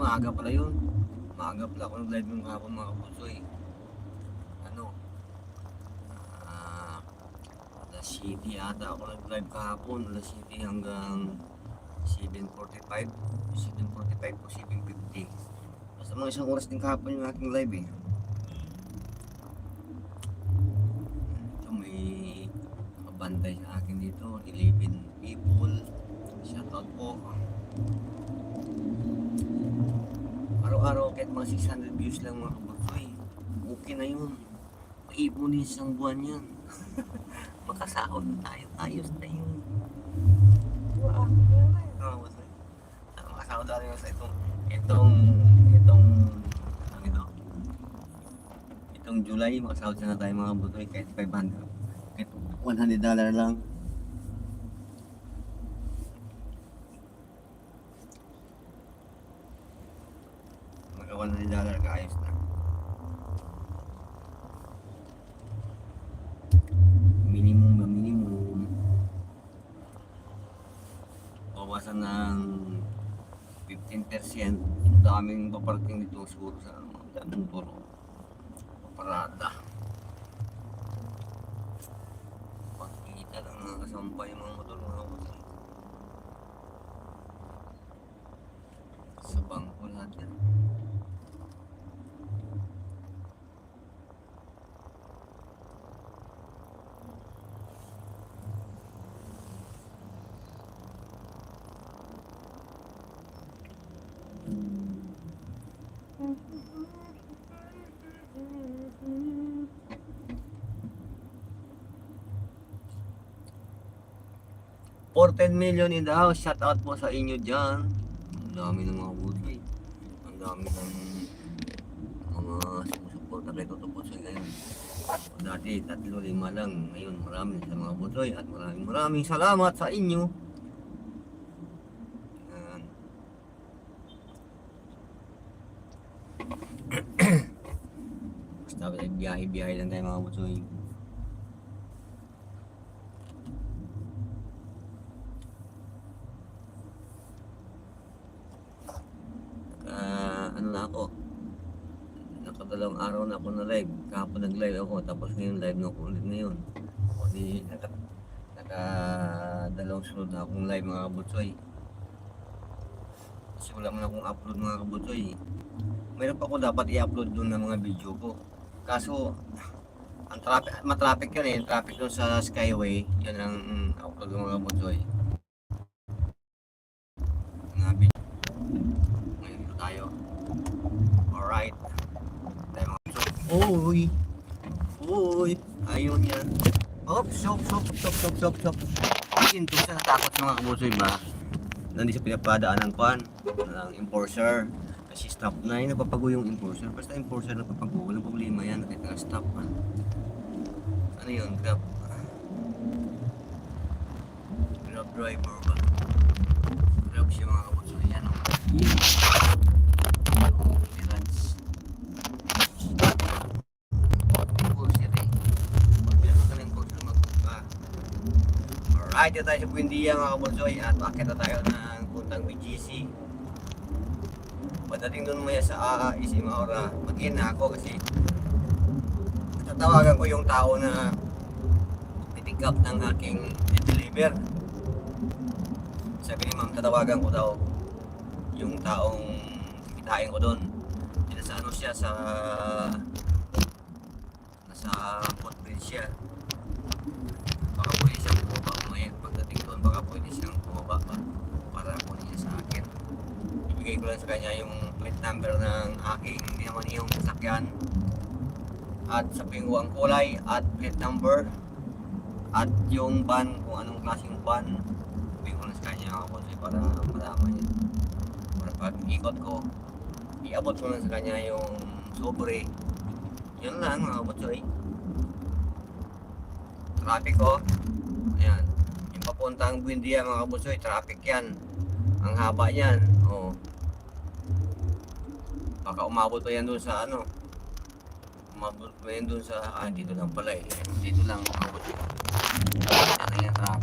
maaga pala yun. Maaga pala ako nag-live yung kahapon mga kabutsoy. Ano? Alas 7 ata ako nag-live kahapon. Alas 7 hanggang 7:45. 7:45 o 7:50. Basta mga isang oras din kahapon yung aking live eh. Ito may nakabantay sa akin dito. 11 people. Shoutout po. Araw-araw kahit mga 600 views lang mga kabutsoy, okay na yun. Maipunin isang buwan yan. Makasahod na tayo. Ayos na yun. Diba? Makasahod na tayo sa itong July, makasahod na tayo mga kabutsoy kahit 500. Kahit $100 lang. $100 kaayos na. Minimum na minimum. Bawasan ng 15%. Ang daming paparating dito siguro sa daming turo. Paparada. Pagkikita lang ng kasampay yung mga motor mga motor. Sa bangko lahat yan. For 10 million in the house, shout out po sa inyo dyan. Ang dami ng mga butoy. Ang dami ng mga sumusuporta kay Toto po sa ngayon. Dati 3-5 lang, ngayon marami sa mga butoy at maraming salamat sa inyo. Yan. Basta biyahe-biyahe lang tayo mga butoy. Ano na ako, nakadalawang araw na ako na live. Kahapon nag-live ako, tapos ngayon live na ako ulit ngayon. O di nakadalawang sunod na akong live mga kabutsoy. Kasi wala man akong upload mga kabutsoy. Mayroon pa ako dapat i-upload doon ng mga video ko. Kaso ang matraffic yun eh, traffic doon sa Skyway. Yan ang upload ng mga kabutsoy. Mga video. Ngayon dito tayo. Alright. Uy. Ayun yan. Stop. Ito siya natakot ng mga kabutsoy ba? Nandito sa pinapadaanan ko ng enforcer. Kasi stop na yun, napapago yung enforcer. Basta enforcer napapago, walang problema yan. Kahit naka-stop ha. Ano yun? Grab driver ba? Grab siya mga kabutsoy. Yan o. Alright, dito tayo sa Buendia mga kabutsoy at makita tayo ng puntang BGC. Pagdating doon maya sa Isimaura, mag-in na ako kasi tatawagan ko yung tao na pick up ng aking deliver. Sabi ni ma'am, tatawagan ko daw yung taong kikitain ko doon. Nasa ano siya, nasa footbridge siya. Baka pwede siyang bumaba ngayon. Pagdating doon, baka pwede siyang bumaba para kunin niya sa akin. Ibigay ko lang sa kanya yung plate number ng aking naman yung sasakyan at sabihin ko ang kulay at plate number at yung van, kung anong klaseng van. Sabihin ko lang sa kanya para malaman niya. Para pag ikot ko, iabot ko lang sa kanya yung sobre. Yun lang mga kabutsoy. Traffic ko. Ayan. Yung papuntang Buendia mga kabutsoy, traffic yan. Ang haba yan. Oh. Baka umabot pa yan doon sa ano. Umabot pa yan doon sa dito lang pala eh. Dito lang mga kabutsoy. Yan traffic.